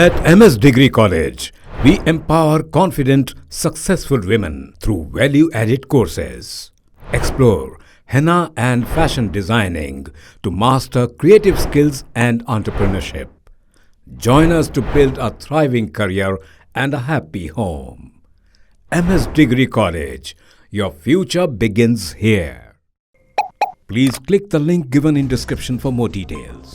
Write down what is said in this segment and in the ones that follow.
At MS Degree College, we empower confident, successful women through value-added courses. Explore henna and fashion designing to master creative skills and entrepreneurship. Join us to build a thriving career and a happy home. MS Degree College, your future begins here. Please click the link given in description for more details.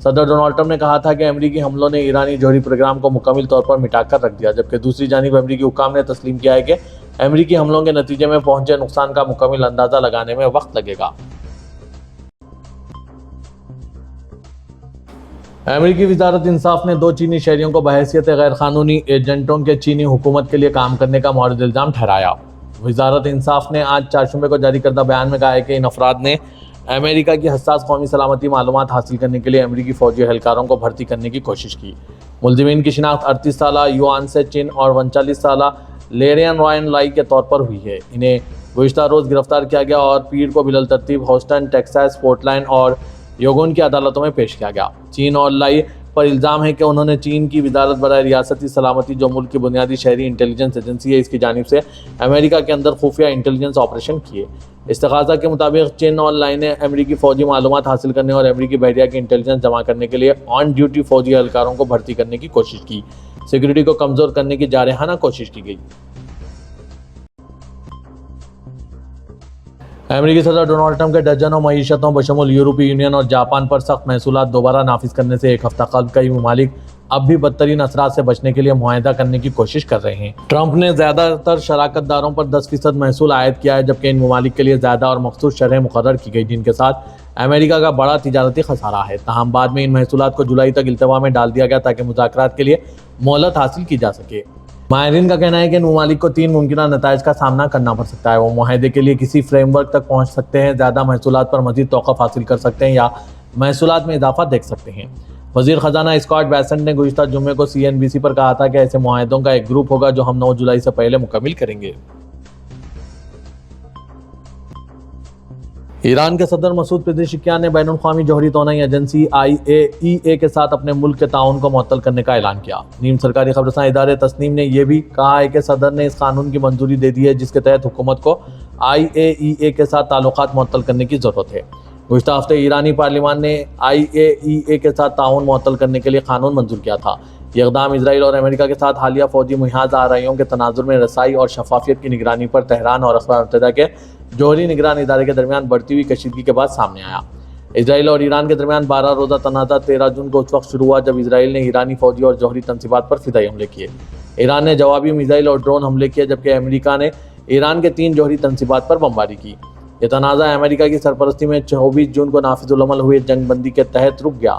صدر Donald Trump نے کہا تھا کہ امریکی حملوں نے ایرانی جوہری پروگرام کو مکمل طور پر مٹا کر رکھ دیا، جبکہ دوسری جانب امریکی حکام نے تسلیم کیا ہے کہ امریکی حملوں کے نتیجے میں پہنچے نقصان کا مکمل اندازہ لگانے میں وقت لگے گا۔ امریکی وزارت انصاف نے 2 چینی شہریوں کو بحیثیت غیر قانونی ایجنٹوں کے چینی حکومت کے لیے کام کرنے کا معرض الزام ٹھہرایا۔ وزارت انصاف نے آج چہارشنبے کو جاری کردہ بیان میں کہا ہے کہ ان افراد نے امریکہ کی حساس قومی سلامتی معلومات حاصل کرنے کے لیے امریکی فوجی اہلکاروں کو بھرتی کرنے کی کوشش کی۔ ملزمین کی شناخت 38 سالہ یوان سے چن اور 39 سالہ لیرین رائن لائی کے طور پر ہوئی ہے۔ انہیں گزشتہ روز گرفتار کیا گیا اور پیر کو بالترتیب ہیوسٹن، ٹیکساس، پورٹلینڈ اور یوگون کی عدالتوں میں پیش کیا گیا۔ چین اور لائی پر الزام ہے کہ انہوں نے چین کی وزارت برائے ریاستی سلامتی، جو ملک کی بنیادی شہری انٹیلیجنس ایجنسی ہے، اس کی جانب سے امریکہ کے اندر خفیہ انٹیلیجنس آپریشن کیے۔ استغاثہ کے مطابق چین اور لائی نے امریکی فوجی معلومات حاصل کرنے اور امریکی بحریہ کی انٹیلیجنس جمع کرنے کے لیے آن ڈیوٹی فوجی اہلکاروں کو بھرتی کرنے کی کوشش کی۔ سیکورٹی کو کمزور کرنے کی جارحانہ کوشش کی گئی۔ امریکی صدر ڈونلڈ ٹرمپ کے درجنوں معیشتوں بشمول یورپی یونین اور جاپان پر سخت محصولات دوبارہ نافذ کرنے سے ایک ہفتہ قبل کئی ممالک اب بھی بدترین اثرات سے بچنے کے لیے معاہدہ کرنے کی کوشش کر رہے ہیں۔ ٹرمپ نے زیادہ تر شراکت داروں پر 10% محصول عائد کیا ہے، جبکہ ان ممالک کے لیے زیادہ اور مخصوص شرح مقرر کی گئی، جن کے ساتھ امریکہ کا بڑا تجارتی خسارہ ہے۔ تاہم بعد میں ان محصولات کو جولائی تک التوا میں ڈال دیا گیا تاکہ مذاکرات کے لیے مہلت حاصل کی جا سکے۔ ماہرین کا کہنا ہے کہ ان ممالک کو 3 ممکنہ نتائج کا سامنا کرنا پڑ سکتا ہے۔ وہ معاہدے کے لیے کسی فریم ورک تک پہنچ سکتے ہیں، زیادہ محصولات پر مزید توقف حاصل کر سکتے ہیں یا محصولات میں اضافہ دیکھ سکتے ہیں۔ وزیر خزانہ اسکاٹ بیسنٹ نے گزشتہ جمعے کو CNBC پر کہا تھا کہ ایسے معاہدوں کا ایک گروپ ہوگا جو ہم 9 جولائی سے پہلے مکمل کریں گے۔ ایران کے صدر مسعود پزشکیان نے بین الاقوامی جوہری توانائی ایجنسی IAEA کے ساتھ اپنے ملک کے تعاون کو معطل کرنے کا اعلان کیا۔ نیم سرکاری خبررساں ادارے تسنیم نے یہ بھی کہا ہے کہ صدر نے اس قانون کی منظوری دے دی ہے جس کے تحت حکومت کو IAEA کے ساتھ تعلقات معطل کرنے کی ضرورت ہے۔ گزشتہ ہفتے ایرانی پارلیمان نے IAEA کے ساتھ تعاون معطل کرنے کے لیے قانون منظور کیا تھا۔ یہ اقدام اسرائیل اور امریکہ کے ساتھ حالیہ فوجی محاذ آرائیوں کے تناظر میں رسائی اور شفافیت کی نگرانی پر تہران اور اقوام متحدہ کے جوہری نگران ادارے کے درمیان بڑھتی ہوئی کشیدگی کے بعد سامنے آیا۔ اسرائیل اور ایران کے درمیان 12 روزہ تنازع 13 جون کو اس وقت شروع ہوا جب اسرائیل نے ایرانی فوجی اور جوہری تنصیبات پر فضائی حملے کیے۔ ایران نے جوابی میزائل اور ڈرون حملے کیے، جبکہ امریکہ نے ایران کے 3 جوہری تنصیبات پر بمباری کی۔ یہ تنازع امریکہ کی سرپرستی میں 24 جون کو نافذ العمل ہوئے جنگ بندی کے تحت رک گیا۔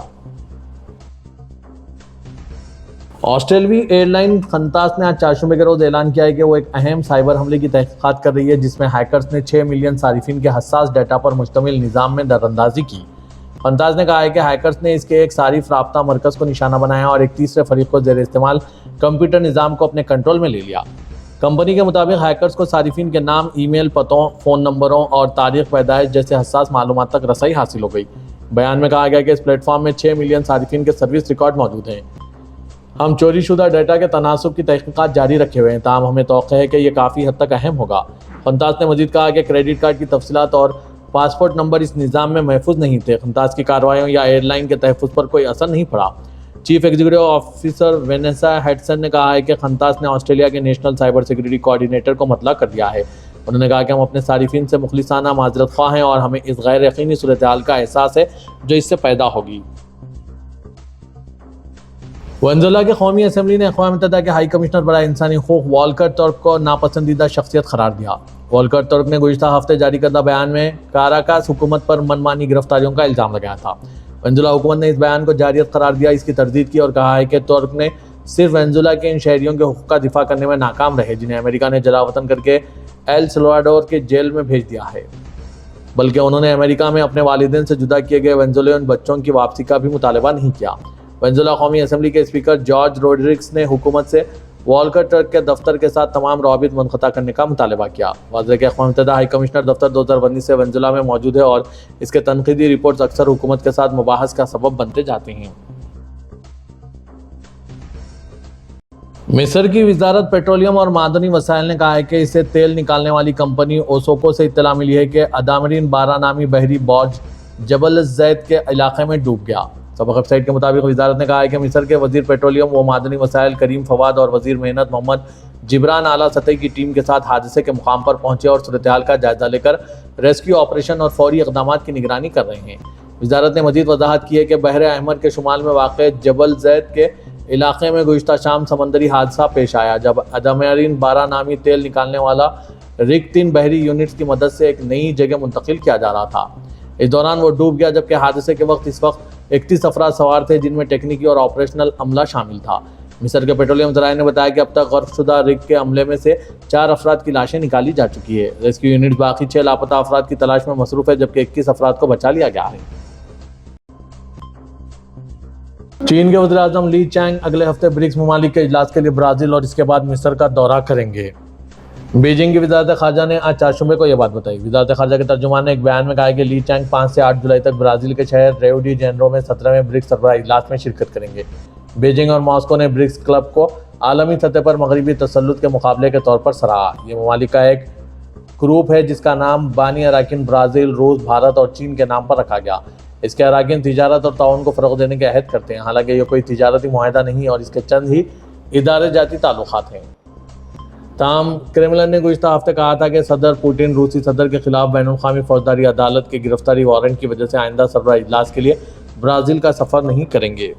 آسٹریلوی ایئر لائن قنطاس نے آج چہارشنبے کے روز اعلان کیا ہے کہ وہ ایک اہم سائبر حملے کی تحقیقات کر رہی ہے جس میں ہیکرز نے 6 ملین صارفین کے حساس ڈیٹا پر مشتمل نظام میں دراندازی کی۔ قنطاس نے کہا ہے کہ ہیکرز نے اس کے ایک صارف رابطہ مرکز کو نشانہ بنایا اور ایک تیسرے فریق کو زیر استعمال کمپیوٹر نظام کو اپنے کنٹرول میں لے لیا۔ کمپنی کے مطابق ہیکرز کو صارفین کے نام، ای میل پتوں، فون نمبروں اور تاریخ پیدائش جیسے حساس معلومات تک رسائی حاصل ہو گئی۔ بیان میں کہا گیا کہ اس پلیٹ فارم میں 6 ملین صارفین کے سروس ریکارڈ موجود ہیں۔ ہم چوری شدہ ڈیٹا کے تناسب کی تحقیقات جاری رکھے ہوئے ہیں، تاہم ہمیں توقع ہے کہ یہ کافی حد تک اہم ہوگا۔ قنطاس نے مزید کہا کہ کریڈٹ کارڈ کی تفصیلات اور پاسپورٹ نمبر اس نظام میں محفوظ نہیں تھے۔ قنطاس کی کارروائیوں یا ایئر لائن کے تحفظ پر کوئی اثر نہیں پڑا۔ چیف ایگزیکٹو آفیسر وینیسا ہیڈسن نے کہا ہے کہ قنطاس نے آسٹریلیا کے نیشنل سائبر سیکورٹی کوآرڈینیٹر کو مطلع کر دیا ہے۔ انہوں نے کہا کہ ہم اپنے صارفین سے مخلصانہ معذرت خواہ ہیں اور ہمیں اس غیر یقینی صورتحال کا احساس ہے جو اس سے پیدا ہوگی۔ وینزویلا کی قومی اسمبلی نے اقوام متحدہ کے ہائی کمشنر برائے انسانی حقوق والکر ترک کو ناپسندیدہ شخصیت قرار دیا۔ والکر ترک نے گزشتہ ہفتے جاری کردہ بیان میں کاراکاس حکومت پر منمانی گرفتاریوں کا الزام لگایا تھا۔ وینزویلا حکومت نے اس بیان کو جعلیت قرار دیا، اس کی تردید کی اور کہا ہے کہ ترک نے صرف وینزویلا کے ان شہریوں کے حقوق کا دفاع کرنے میں ناکام رہے جنہیں امریکہ نے جلا وطن کر کے ایل سلواڈور کے جیل میں بھیج دیا ہے، بلکہ انہوں نے امریکہ میں اپنے والدین سے جدا کیے گئے وینزویلین بچوں کی واپسی کا بھی مطالبہ نہیں کیا۔ وینزویلا قومی اسمبلی کے اسپیکر جارج روڈریگز نے حکومت سے والکر ترک کے دفتر کے ساتھ تمام روابط منقطع کرنے کا مطالبہ کیا۔ واضح کہ اقوام متحدہ ہائی کمشنر دفتر 2019 سے وینزویلا میں موجود ہے اور اس کے تنقیدی رپورٹس اکثر حکومت کے ساتھ مباحث کا سبب بنتے جاتے ہیں۔ مصر کی وزارت پیٹرولیم اور معدنی وسائل نے کہا ہے کہ اسے تیل نکالنے والی کمپنی اوسوکو سے اطلاع ملی ہے کہ ادامرین 12 نامی بحری برج جبل الزیت کے علاقے میں ڈوب گیا۔ سابق ویب سائٹ کے مطابق وزارت نے کہا ہے کہ مصر کے وزیر پیٹرولیم و معدنی وسائل کریم فواد اور وزیر محنت محمد جبران اعلیٰ سطح کی ٹیم کے ساتھ حادثے کے مقام پر پہنچے اور صورتحال کا جائزہ لے کر ریسکیو آپریشن اور فوری اقدامات کی نگرانی کر رہے ہیں۔ وزارت نے مزید وضاحت کی ہے کہ بحر احمر کے شمال میں واقع جبل زید کے علاقے میں گزشتہ شام سمندری حادثہ پیش آیا جب ادامرین 12 نامی تیل نکالنے والا ریگ 3 بحری یونٹس کی مدد سے ایک نئی جگہ منتقل کیا جا رہا تھا۔ اس دوران وہ ڈوب گیا جبکہ حادثے کے وقت اس وقت 31 افراد سوار تھے جن میں ٹیکنیکی اور آپریشنل عملہ شامل تھا۔ مصر کے پیٹرولیم ذرائع نے بتایا کہ اب تک غرق شدہ ریگ کے عملے میں سے 4 افراد کی لاشیں نکالی جا چکی ہے۔ ریسکیو یونٹ باقی 6 لاپتہ افراد کی تلاش میں مصروف ہے جبکہ 21 افراد کو بچا لیا گیا ہے۔ چین کے وزیر اعظم لی چینگ اگلے ہفتے برکس ممالک کے اجلاس کے لیے برازیل اور اس کے بعد مصر کا دورہ کریں گے۔ بیجنگ کی وزارت خارجہ نے آج چاشمے کو یہ بات بتائی۔ وزارت خارجہ کے ترجمان نے ایک بیان میں کہا کہ لی چینگ 5 سے 8 جولائی تک برازیل کے شہر ریو ڈی جینیرو میں 17ویں برکس سربراہ اجلاس میں شرکت کریں گے۔ بیجنگ اور ماسکو نے برکس کلب کو عالمی سطح پر مغربی تسلط کے مقابلے کے طور پر سراہا۔ یہ ممالک کا ایک گروپ ہے جس کا نام بانی اراکین برازیل، روس، بھارت اور چین کے نام پر رکھا گیا۔ اس کے اراکین تجارت اور تعاون کو فروغ دینے کے عہد کرتے ہیں، حالانکہ یہ کوئی تجارتی معاہدہ نہیں اور اس کے چند ہی ادارے جاتی تعلقات ہیں۔ تاہم کریملن نے گزشتہ ہفتے کہا تھا کہ صدر پوٹن روسی صدر کے خلاف بین الاقوامی فوجداری عدالت کے گرفتاری وارنٹ کی وجہ سے آئندہ سربراہ اجلاس کے لیے برازیل کا سفر نہیں کریں گے۔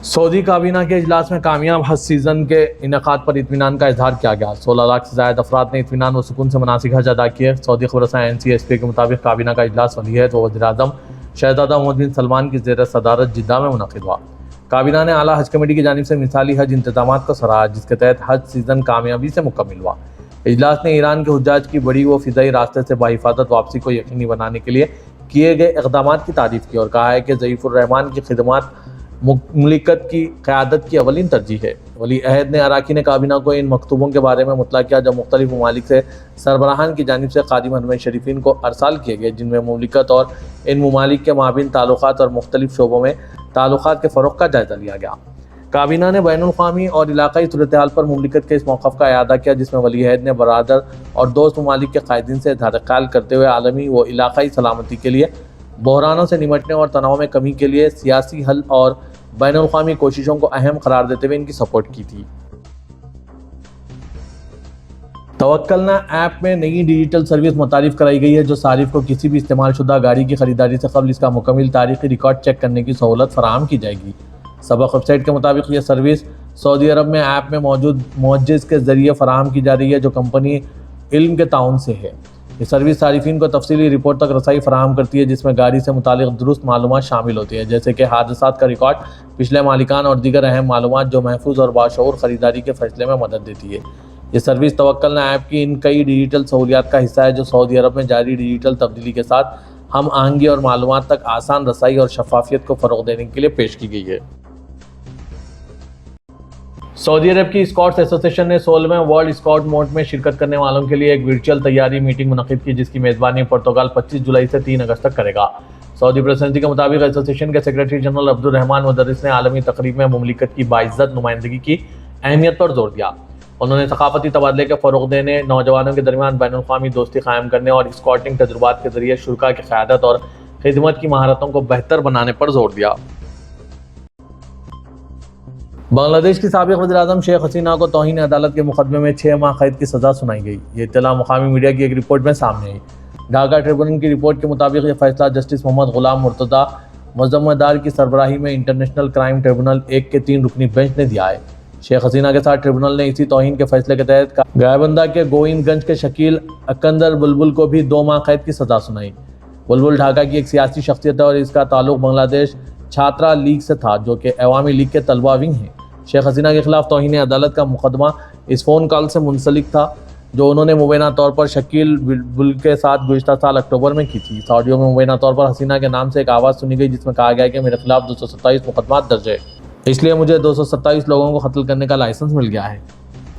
سعودی کابینہ کے اجلاس میں کامیاب حج سیزن کے انعقاد پر اطمینان کا اظہار کیا گیا۔ 16 لاکھ سے زائد افراد نے اطمینان و سکون سے مناسک حج ادا کیے۔ سعودی خبر رساں NCSP کے مطابق کابینہ کا اجلاس ولیعہد و وزیر اعظم شہزادہ محمد بن سلمان کی زیر صدارت جدہ میں منعقد ہوا۔ کابینہ نے اعلیٰ حج کمیٹی کی جانب سے مثالی حج انتظامات کو سراہا جس کے تحت حج سیزن کامیابی سے مکمل ہوا۔ اجلاس نے ایران کے حجاج کی بڑی و فضائی راستے سے باحفاظت واپسی کو یقینی بنانے کے لیے کیے گئے اقدامات کی تعریف کی اور کہا ہے کہ ضیف الرحمان کی خدمات مملکت کی قیادت کی اولین ترجیح ہے۔ ولی عہد نے اراکین کابینہ کو ان مکتوبوں کے بارے میں مطلع کیا جو مختلف ممالک سے سربراہان کی جانب سے قادم حرمین شریفین کو ارسال کیے گئے، جن میں مملکت اور ان ممالک کے مابین تعلقات اور مختلف شعبوں میں تعلقات کے فروغ کا جائزہ لیا گیا۔ کابینہ نے بین الاقوامی اور علاقائی صورتحال پر مملکت کے اس موقف کا اعادہ کیا جس میں ولی عہد نے برادر اور دوست ممالک کے قائدین سے اظہار خیال کرتے ہوئے عالمی و علاقائی سلامتی کے لیے، بحرانوں سے نمٹنے اور تناؤ میں کمی کے لیے سیاسی حل اور بین الاقوامی کوششوں کو اہم قرار دیتے ہوئے ان کی سپورٹ کی تھی۔ توکلنا ایپ میں نئی ڈیجیٹل سروس متعارف کرائی گئی ہے جو صارف کو کسی بھی استعمال شدہ گاڑی کی خریداری سے قبل اس کا مکمل تاریخی ریکارڈ چیک کرنے کی سہولت فراہم کی جائے گی۔ سبق ویب سائٹ کے مطابق یہ سروس سعودی عرب میں ایپ میں موجود معجز کے ذریعے فراہم کی جا رہی ہے جو کمپنی علم کے تعاون سے ہے۔ یہ سروس صارفین کو تفصیلی رپورٹ تک رسائی فراہم کرتی ہے جس میں گاڑی سے متعلق درست معلومات شامل ہوتی ہیں جیسے کہ حادثات کا ریکارڈ، پچھلے مالکان اور دیگر اہم معلومات جو محفوظ اور باشعور خریداری کے فیصلے میں مدد دیتی ہے۔ یہ سروس توکلنا ایپ کی ان کئی ڈیجیٹل سہولیات کا حصہ ہے جو سعودی عرب میں جاری ڈیجیٹل تبدیلی کے ساتھ ہم آہنگی اور معلومات تک آسان رسائی اور شفافیت کو فروغ دینے کے لیے پیش کی گئی ہے۔ سعودی عرب کی اسکاٹس ایسوسی ایشن نے 16ویں ورلڈ اسکاٹ موٹ میں شرکت کرنے والوں کے لیے ایک ورچوئل تیاری میٹنگ منعقد کی جس کی میزبانی پرتگال 25 جولائی سے 3 اگست تک کرے گا۔ سعودی پریسیڈنسی کے مطابق ایسوسی ایشن کے سیکریٹری جنرل عبد الرحمان مدرس نے عالمی تقریب میں مملکت کی باعزت نمائندگی کی اہمیت پر زور دیا۔ انہوں نے ثقافتی تبادلے کے فروغ دینے، نوجوانوں کے درمیان بین الاقوامی دوستی قائم کرنے اور اسکاٹنگ تجربات کے ذریعے شرکاء کی قیادت اور خدمت کی مہارتوں کو بہتر بنانے پر زور دیا۔ بنگلہ دیش کی سابق وزیر اعظم شیخ حسینہ کو توہین عدالت کے مقدمے میں 6 ماہ قید کی سزا سنائی گئی۔ یہ اطلاع مقامی میڈیا کی ایک رپورٹ میں سامنے آئی۔ ڈھاکہ ٹریبونل کی رپورٹ کے مطابق یہ فیصلہ جسٹس محمد غلام مرتضیٰ مزمدار کی سربراہی میں انٹرنیشنل کرائم ٹریبونل 1 کے 3 رکنی بینچ نے دیا ہے۔ شیخ حسینہ کے ساتھ ٹریبونل نے اسی توہین کے فیصلے کے تحت گائبندہ کے گوئند گنج کے شکیل اکندر بلبل کو بھی 2 ماہ قید کی سزا سنائی۔ بلبل ڈھاکہ کی ایک سیاسی شخصیت ہے اور اس کا تعلق بنگلہ دیش چھاترا لیگ سے تھا جو کہ عوامی لیگ کے طلبہ ونگ ہیں۔ شیخ حسینہ کے خلاف توہین عدالت کا مقدمہ اس فون کال سے منسلک تھا جو انہوں نے مبینہ طور پر شکیل بلبل کے ساتھ گزشتہ سال اکتوبر میں کی تھی۔ اس آڈیو میں مبینہ طور پر حسینہ کے نام سے ایک آواز سنی گئی جس میں کہا گیا کہ میرے خلاف 227 مقدمات درج ہے، اس لیے مجھے 227 لوگوں کو قتل کرنے کا لائسنس مل گیا ہے۔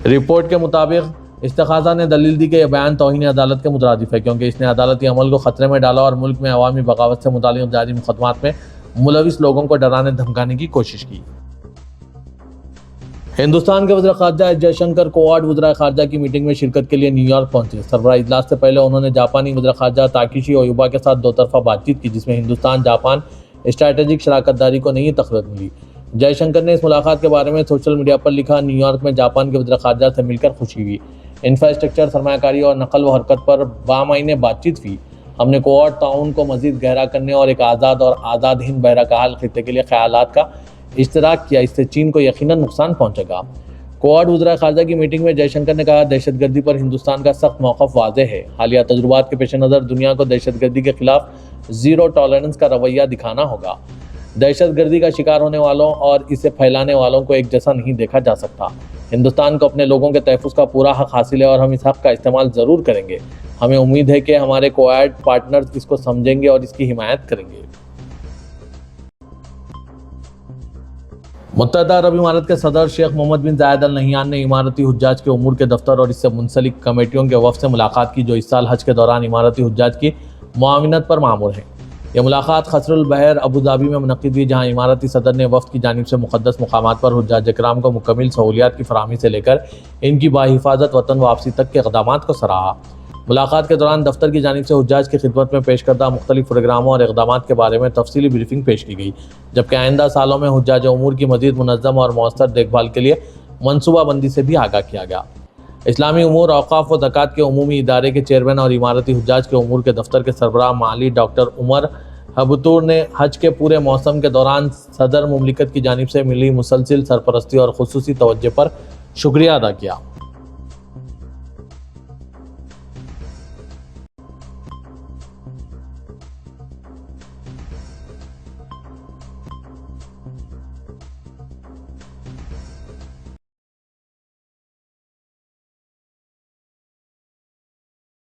رپورٹ کے مطابق استغاثہ نے دلیل دی کہ یہ بیان توہین عدالت کے مترادف ہے کیونکہ اس نے عدالتی عمل کو خطرے میں ڈالا اور ملک میں عوامی بغاوت سے متعلق جاری مقدمات میں ملوث لوگوں کو ڈرانے دھمکانے کی کوشش کی۔ ہندوستان کے وزیر خارجہ ایس جے شنکر کوآڈ وزرائے خارجہ کی میٹنگ میں شرکت کے لیے نیو یارک پہنچے۔ سربراہ اجلاس سے پہلے انہوں نے جاپانی وزیر خارجہ تاکیشی اویوبا کے ساتھ 2 طرفہ بات چیت کی جس میں ہندوستان جاپان اسٹریٹجک شراکت داری کو نئی تقویت ملی۔ جے شنکر نے اس ملاقات کے بارے میں سوشل میڈیا پر لکھا، نیو یارک میں جاپان کے وزیر خارجہ سے مل کر خوشی ہوئی، انفراسٹرکچر، سرمایہ کاری اور نقل و حرکت پر بامعنی بات چیت ہوئی۔ ہم نے کوآڈ تعاون کو مزید گہرا کرنے اور ایک آزاد اور آزاد ہند بحرکہال خطے کے لیے خیالات کا اشتراک کیا، اس سے چین کو یقیناً نقصان پہنچے گا۔ کوآڈ وزرائے خارجہ کی میٹنگ میں جے شنکر نے کہا، دہشت گردی پر ہندوستان کا سخت موقف واضح ہے۔ حالیہ تجربات کے پیش نظر دنیا کو دہشت گردی کے خلاف زیرو ٹالرنس کا رویہ دکھانا ہوگا۔ دہشت گردی کا شکار ہونے والوں اور اسے پھیلانے والوں کو ایک جیسا نہیں دیکھا جا سکتا۔ ہندوستان کو اپنے لوگوں کے تحفظ کا پورا حق حاصل ہے اور ہم اس حق کا استعمال ضرور کریں گے۔ ہمیں امید ہے کہ ہمارے کوآڈ پارٹنرز اس کو سمجھیں گے اور اس کی حمایت کریں گے۔ متحدہ عرب امارات کے صدر شیخ محمد بن زائد ال نہیان نے اماراتی حجاج کے امور کے دفتر اور اس سے منسلک کمیٹیوں کے وفد سے ملاقات کی، جو اس سال حج کے دوران اماراتی حجاج کی معاونت پر مامور ہیں۔ یہ ملاقات قصر البحر ابوظہبی میں منعقد ہوئی، جہاں اماراتی صدر نے وفد کی جانب سے مقدس مقامات پر حجاج اکرام کو مکمل سہولیات کی فراہمی سے لے کر ان کی بحفاظت وطن واپسی تک کے اقدامات کو سراہا۔ ملاقات کے دوران دفتر کی جانب سے حجاج کی خدمت میں پیش کردہ مختلف پروگراموں اور اقدامات کے بارے میں تفصیلی بریفنگ پیش کی گئی، جبکہ آئندہ سالوں میں حجاج امور کی مزید منظم اور مؤثر دیکھ بھال کے لیے منصوبہ بندی سے بھی آگاہ کیا گیا۔ اسلامی امور، اوقاف و زکوٰۃ کے عمومی ادارے کے چیئرمین اور اماراتی حجاج کے امور کے دفتر کے سربراہ معالی ڈاکٹر عمر ہبتور نے حج کے پورے موسم کے دوران صدر مملکت کی جانب سے ملی مسلسل سرپرستی اور خصوصی توجہ پر شکریہ ادا کیا۔